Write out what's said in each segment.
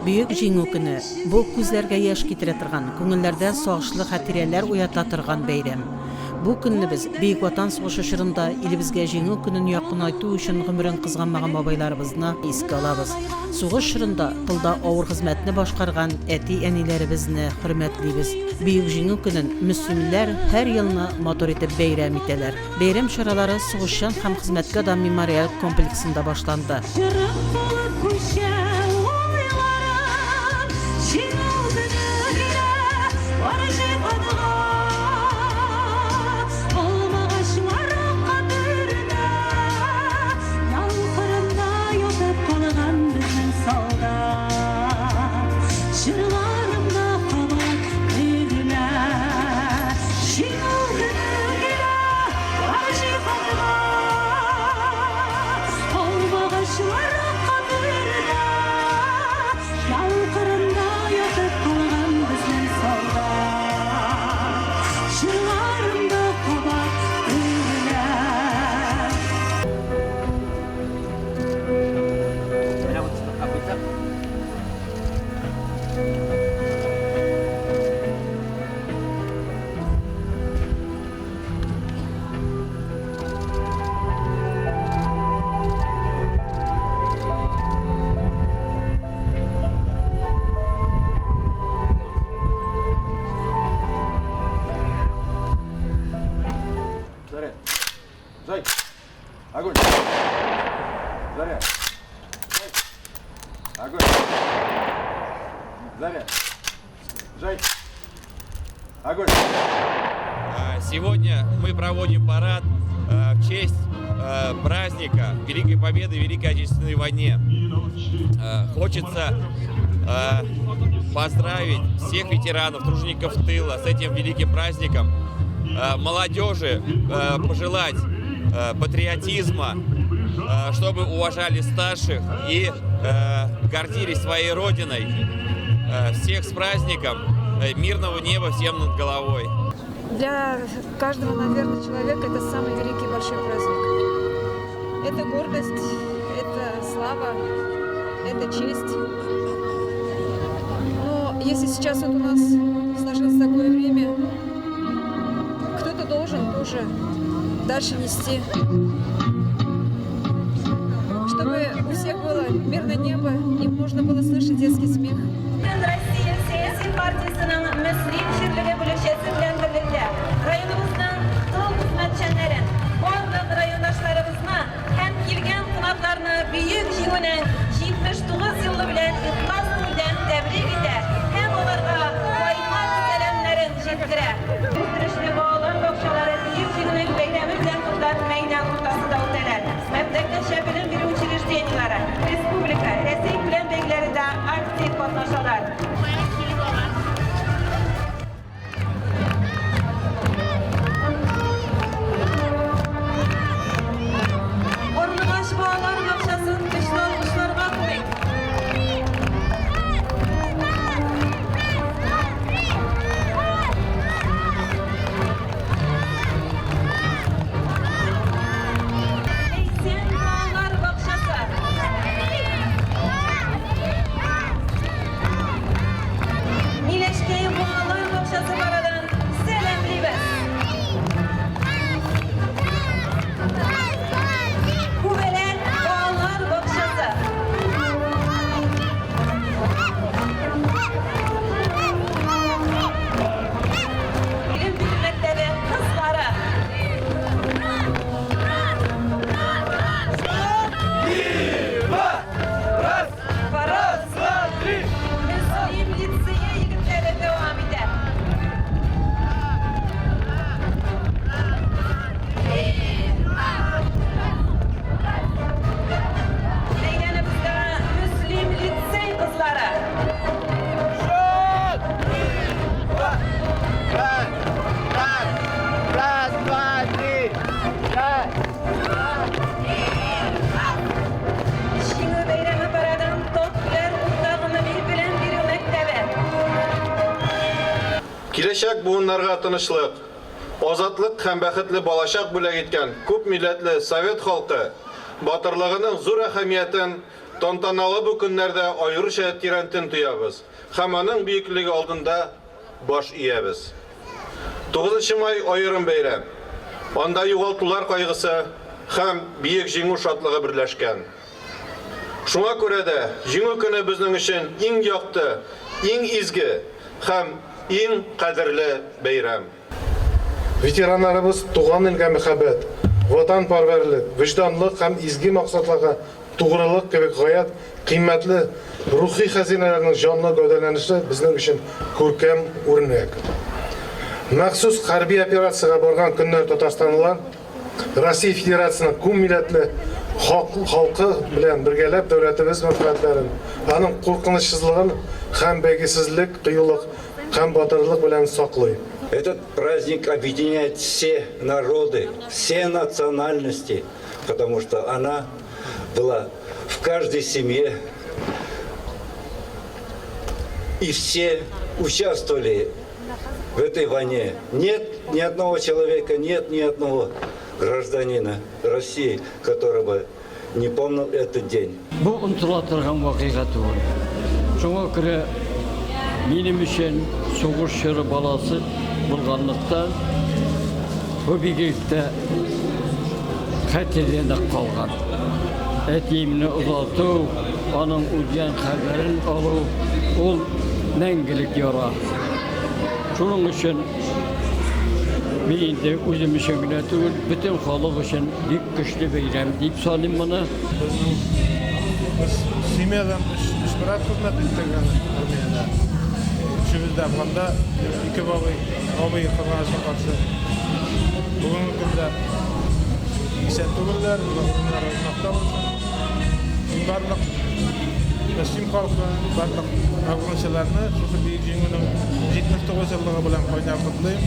Büyük җиңү көне. Бу күзләргә яшь китерә торган, күңелләрдә сагышлы хатирәләр уята торган бәйрәм. Бу көнне без Бөек Ватан сугышы чорында илебезгә җиңү көнен якынайту өчен гомерен кызганмаган бабайларыбызны искә алабыз. Сугыш чорында тылда авыр хезмәтне башкарган әти-әниләребезне хөрмәтлибез. Бөек җиңү көнен мөселманнар һәр елны матур итеп бәйрәм итәләр. Бәйрәм чаралары сугышчан һәм хезмәткә дам мемориаль комплексында башланды. Зай! Огонь! Заря! Зай! Огонь! Заря! Зай! Огонь! Сегодня мы проводим парад в честь праздника Великой Победы в Великой Отечественной войне. Хочется поздравить всех ветеранов, тружеников тыла с этим великим праздником. Молодежи пожелать патриотизма, чтобы уважали старших и гордились своей родиной. Всех с праздником, мирного неба всем над головой. Для каждого, наверное, человека это самый великий большой праздник. Это гордость, это слава, это честь. Но если сейчас вот у нас сложилось такое время, кто-то должен тоже дальше нести, чтобы у всех было мирное небо и можно было слышать детский смех. Россия siyasi partiyasının Müslim Şirliği bölüşesi bilen birlikte rayonumuzdan tüm hizmetçilerin, bardağ rayondaşlarımızla hem ilgen kınaklarını büyük җиңүнең 79 yılı bilen ihlas bilen tebrik eder. Hem onlara kaymak selamların жеткерә. Üstürüşlü bağlan bokşaları büyük җиңүнең бәйрәме белән кутлап мәйдан уртасында үтәләр. Мәктәптә шәбелен бирү учреждениеләре, республика, Рәсәй белән бәйгеләрендә актив катнашалар. Киләчәк буыннарга тынычлык, азатлык һәм бәхетле балачак бүләк иткән күп милләтле Совет халкы батырлыгының зур әһәмиятен тантаналы бу көннәрдә аеруча тирәнтен тоябыз һәм аның бөеклеге алдында баш иябез. 9 май аерым бәйрәм. Анда югалтулар кайгысы һәм биек җиңү шатлыгы берләшкән. Шуңа күрә дә җиңү көне безнең өчен иң якты, иң изге һәм иң кадерле бәйрәм. Ветераннарыбыз туган илгә мәхәббәт, ватанпәрвәрлек, вөҗданлык һәм изге максатларга тугрылык кебек гаять кыйммәтле рухи хәзинәләрнең җанлы гәүдәләнеше безнең өчен күркәм үрнәк. Махсус хәрби операциягә барган көннәр Татарстанлылар Россия Федерациясының күп милләтле халкы белән бергәләп дәүләтебез мәнфәгатьләрен, аның куркынычсызлыгын һәм бәйгесезлек, кыюлык һәм батырлык белән саклый. Этот праздник объединяет все народы, все национальности, потому что она была в каждой семье, и все участвовали в этой войне. Нет ни одного человека, нет ни одного гражданина России, который бы не помнил этот день. Бу унутыла торган вакыйга түгел. Шуңа күрә минем өчен сугыш чоры баласы булганлыктан бу бигектә хәтердә калган. Әтиемне озату, аның үлгән хәбәрен алу, ул мәңгелек яра. Шуның өчен мин инде үзем өчен генә түгел, бөтен халык өчен бик көчле бәйрәм дип саныйм моны. Семьядан үч брат хезмәт иткән армиядә. Шүбездә булганда ике абый кыргашка каршы. Бүгенге көндә исән түгелләр, улар нахта булсын. Барлык Россия халкы, барлык афганчыларны шушы бөек җиңүнең 79 еллыгы белән кайнап котлыйм.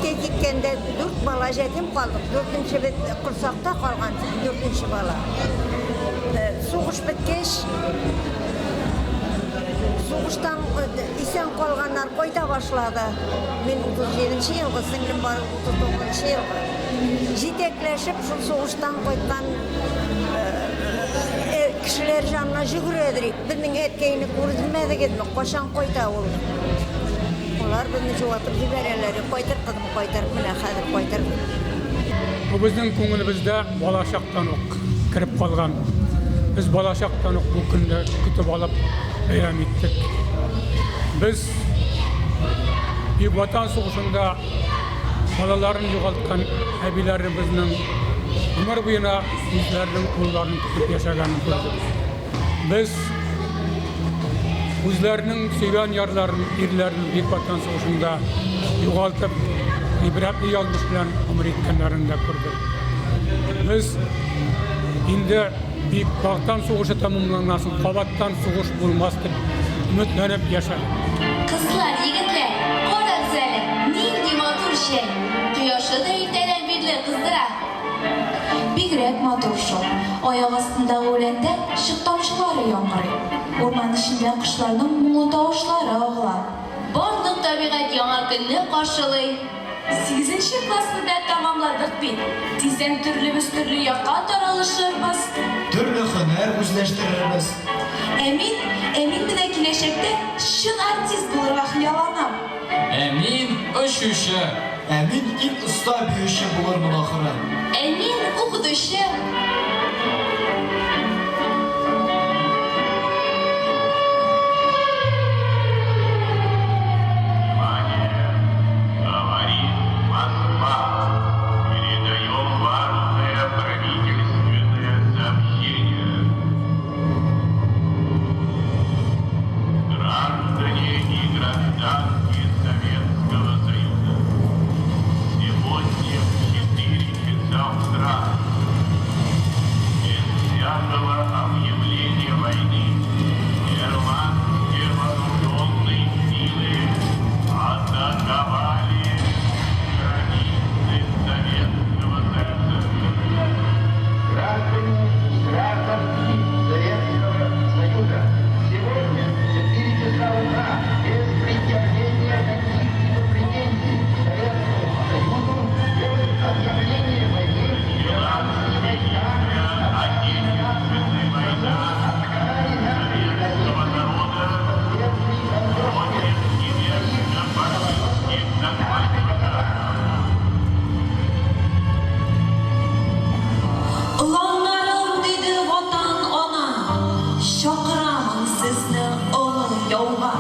Biz gitgəndə 4 bala yetim qaldıq. 4-cü qursaqda qalğan 4-cü bala. Soğuş bitkiş, soğuşdan isen qalğanlar qayta başladı. Men 37-ci yılғы, singlim var 39-cu yılғы. Jitekləşib şu soğuşdan qaytqan kişiler janına jügüredirik. Bizning etkeyini ko'rdirmadik etmek, qaşan qayta oldu. Onlar bizni juvatib jibererler, qaytarib qızım, qaytarib mine hazır qaytarib. Bu bizning ko'nglimizda bolashaqdan kirib qolgan. Biz bolashaqdan bu kunni kutib olib bayram etdik. Biz Vatan soğuşunda balalarını yo'qotgan abilarimizning umr bo'yina o'zlarining qo'llarini tutib yashaganini ko'rdik. Biz o'zlarining sevgan yarlarini, erlarini Buyuk Vatan so'g'ishida yo'qotib, ibratli yozmish bilan umr etganlarini da ko'rdik. Biz endi Buyuk Vatan so'g'ishi tamomlanmasin, qavatdan so'g'ish bo'lmas deb umidlanib yashadik. Kızlar, yigitler, qora güzeli, neydi motor şey? Quyoshli da ertadan beri qizdirar. Bigrek motor şu. Oyoq ostida o'landa shiq tomchilari yomg'iraydi. O'rmon ishida qushlarning muğlu tovushlari og'lar. Barliq tabiat yangi kunni qarshilaydi. 8-klassda tamamladik biz. Tizim turli yoqqa taralışırmız. Türlü hüner o'zlashtiramiz. Emin bilan kelajakda shun artist bo'lishga xiyolanam. Emin o'shushi. Emin ilk usta büyüşü bulur mülahıra. Emin o'qituvchi. yolga.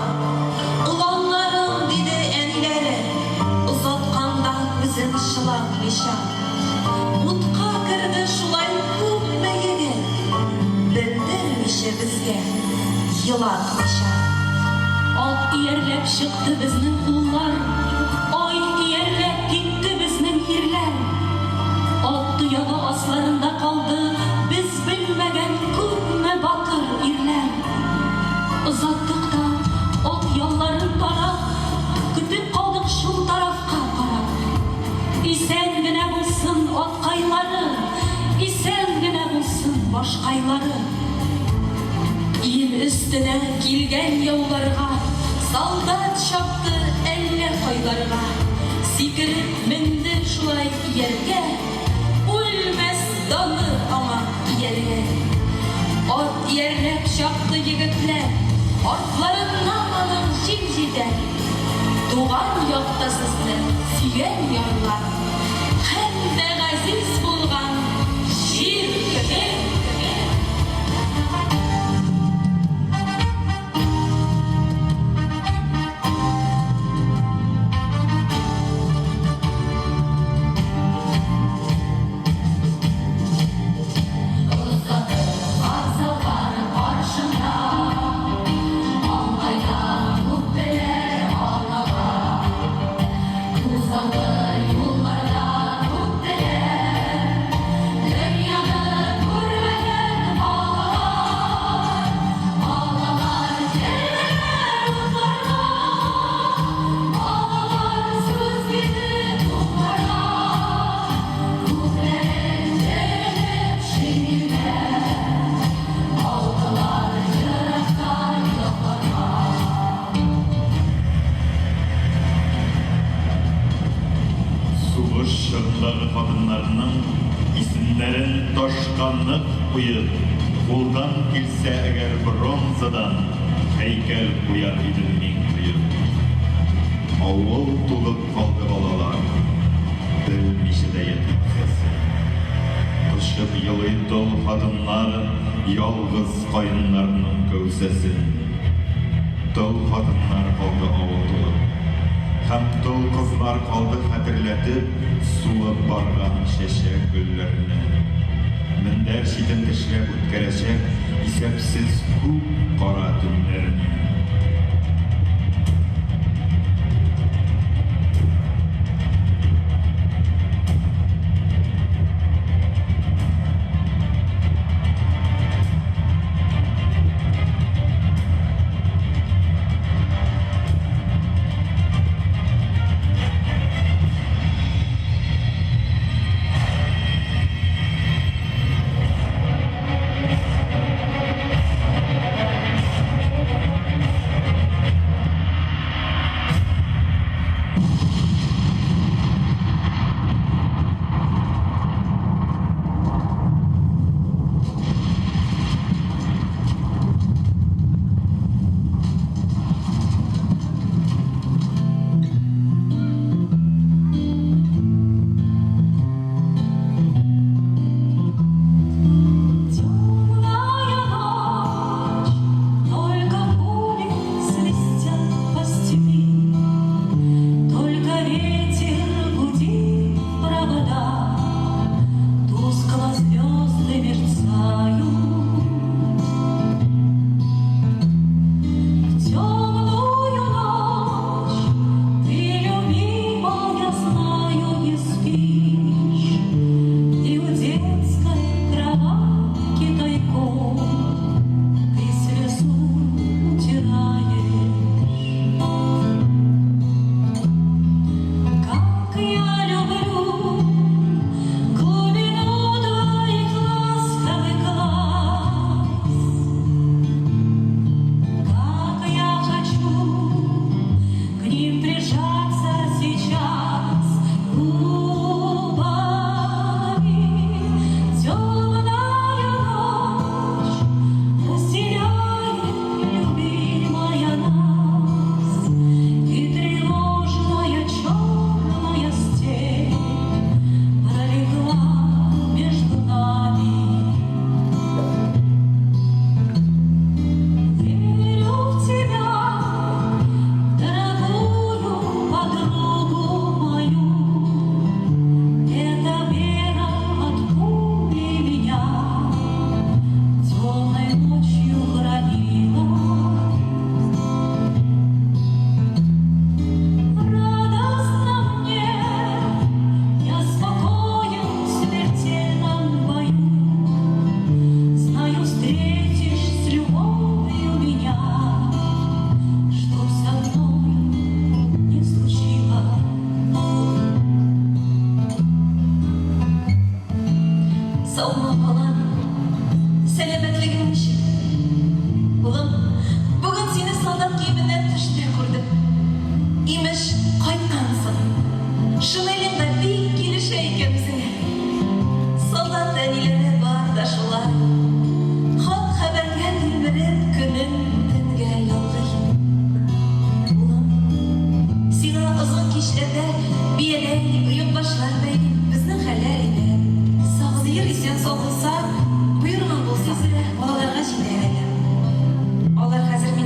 Ulanlarım dedi enileri, uzatkanda gözün şılakmışa. Mutqa kirdi şulay köpme yigit, bildirmişi bizge yılakmışa. Ot iyerlep çıktı bizning qullar, oy iyerlep gitti bizning yerler. Ot tuyağı aslarında kaldı, biz bilmegen köpme batır irler. Uzattık da ot yolların taraf, kütüp kaldık şul tarafka karab. İsen gine bulsun ot kayları, isen gine bulsun boş kayları. İl üstüne kilgen yollarga, saldat çaptı elle koylarga. Sikirip mindi şulay yerge, ulmez dalı ama yerge. Ot yerlep çaptı yigitler, ortlarından alın şimdiden. Doğan yokta sizler, süyen yarlar, hem de gaziz bulgan şir köpek. Қолдан келсе әгер бронзадан хейкел қояр едім мен қиып. Ауыл толып қалды балалар, білмеші де етіп сесі. Құшып елай дол хатынлар, ялғыз қайынларының көсесін. Дол хатынлар қалды ауыл толып, һәм дол қызлар қалды хәтерләтіп, суып барған шешек гүлләрне. Мендәр шитен тешләп үткәрәчәк исәпсез күп кара төннәрне.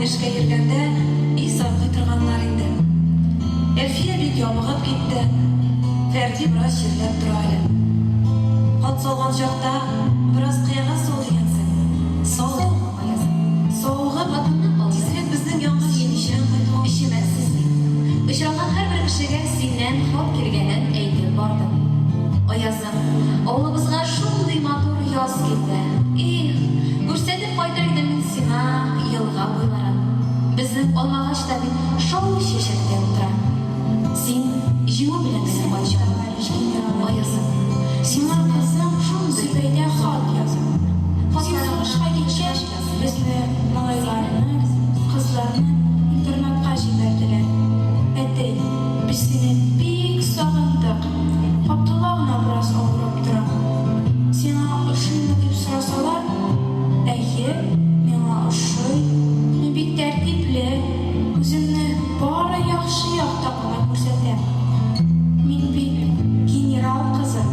Eşke yirgende İsa kıytırganlar indi. Elfiye bik yamıgıp gitti. Ferdi biraz şirlep duraylı. Hat solgan şokta biraz kıyaga sol diyensin. Sol soğuğa batınlık tizret bizden yalnız yenişen işemezsizlik. Işıralan her bir kişiге sinden hop kelgenin eğitip bardım. O yazım, oğlumuzga şunday matur yaz geldi. Görsetip koydarıydım sina yılga boylaran. Bizim olmağaçta bir şol şeşekte oturan. Sen jimu bilen benim başım. O yazım, senin kızım şunday beyde hal yazım. Sen soğuşka geçer, bizle malaylarını, kızlarını internetga jiberdiler. Ede, biz seni bik sağındık. Abdullah'ına biraz avrup duram. Sena ışınlı dip sırasalar, әйе, миңа ошый, мен бик тәртипле, үземне бары яхшы якта гына күрсәтәм. Мин бит генерал кызы.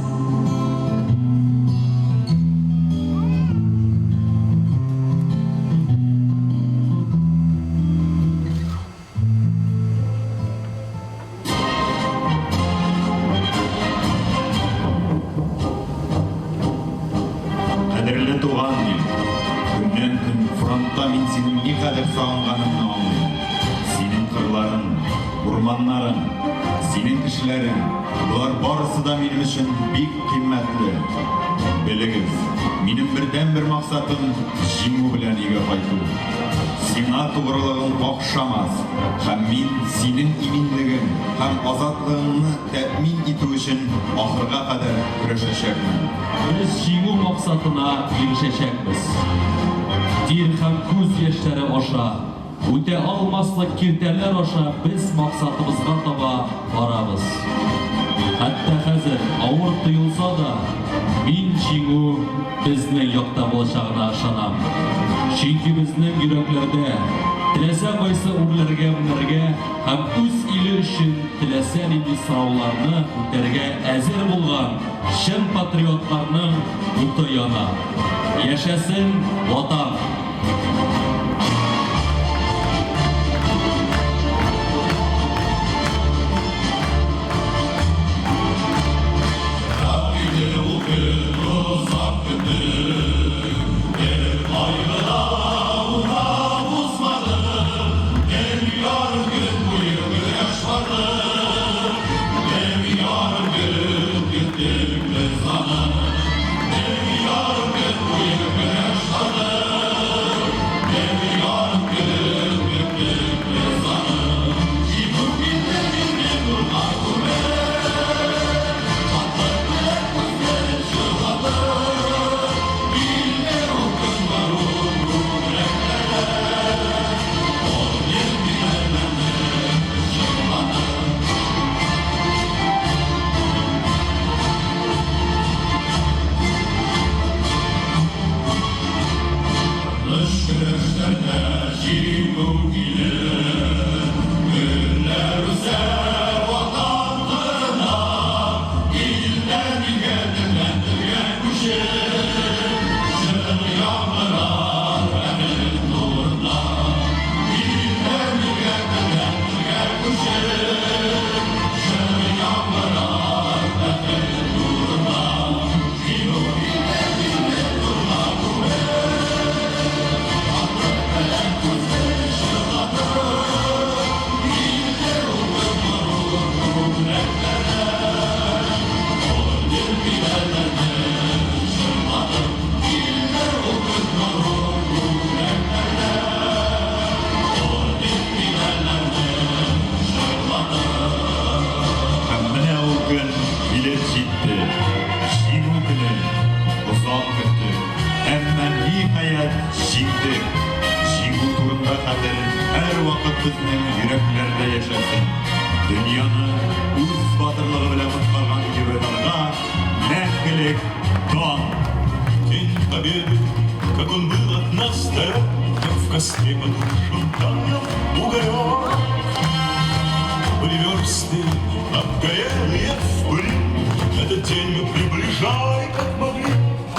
Қадірлі туған ел, күннен күн фронтта мен сенің не қадір сағынғаныңны аңлайым. Сенің қырларың, урманларың, сенің кішілерің, бұлар барысы да менің үшін бик қиммәтлі. Білігіз, менің бірден бір мақсатым жеңу белән үйгә кайту. Сиңа тугрылыгың какшамас, һәм мин синең иминлегең һәм азатлыгыңны тәэмин итү өчен ахырга кадәр көрәшәчәкмен. Biz җиңү максатына ирешәчәкбез. Тир һәм күз яшьләре аша, үтә алмаслык киртәләр аша без максатыбызга таба барабыз. Хәтта хәзер авыр тоелса да, мин җиңү безнең якта булачагына ышанам. Чөнки безнең йөрәкләрдә теләсә кайсы үрләргә менәргә һәм үз иле өчен теләсә нинди сорауларны үтәргә әзер булган чын патриотларның уты яна. Яшәсен ватан! Dünyаны үз батырлыгы белән коткарган юбилейга мәңгелек дан. День Победы, как он был от нас далек, как в костре потушен камнем уголек. Были версты, обгорелые в пыли, этот день мы приближали, как могли.